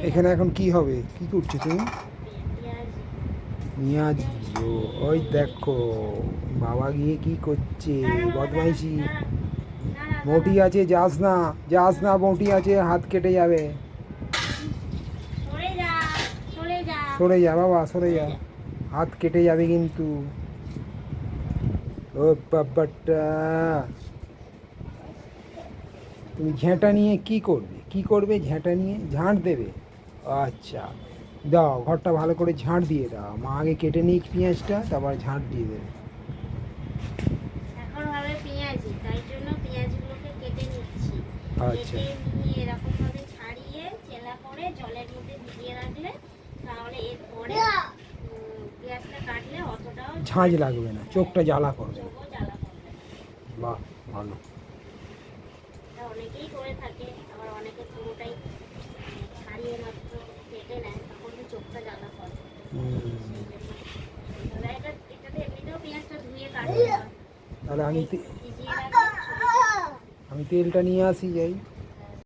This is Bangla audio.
এখানে এখন কি হবে? কি করছো তুমি? পেঁয়াজ। ওই দেখো বাবা গিয়ে কি করছে, বদমাইশি। বটি আছে, যাস না, যাস না, বটি আছে, হাত কেটে যাবে। সরে যা বাবা, সরে যা, হাত কেটে যাবে কিন্তু। ও বাবাটা, তুমি ঝেঁটা নিয়ে কি করবে? কি করবে ঝেঁটা নিয়ে? ঝাঁট দেবে? আচ্ছা, দাও, ঘরটা ভালো করে ঝাঁট দিয়ে দাও। মা আগে কেটে নিক পেঁয়াজটা, তারপর ঝাঁট দিয়ে দেবে। এখন হবে পেঁয়াজি, তাই জন্য পেঁয়াজগুলোকে কেটে নিচ্ছি। আচ্ছা, কেটে নিয়ে এরকম ভাবে ছাড়িয়ে চেলা করে জলের মধ্যে ভিজিয়ে রাখলে তাহলে এরপরে পেঁয়াজটা কাটলে অতটাও ঝাঁঝ লাগবে না, চোখটা জ্বালা করবে না। চোখও জ্বালা করবে না। বাহ, ভালো। এটা অনেকেই করে থাকে, আবার অনেকে পুরোটাই ছাড়িয়ে মাত্র কেটে নেয়, তখন চোখটা জ্বালা করে। সেই জন্য তবে এটাতে এমনিতেও পেঁয়াজটা ধুয়ে কাটতে হয়। তাহলে আমি ভিজিয়ে রাখলে আমি তেলটা নিয়ে আসি, যাই।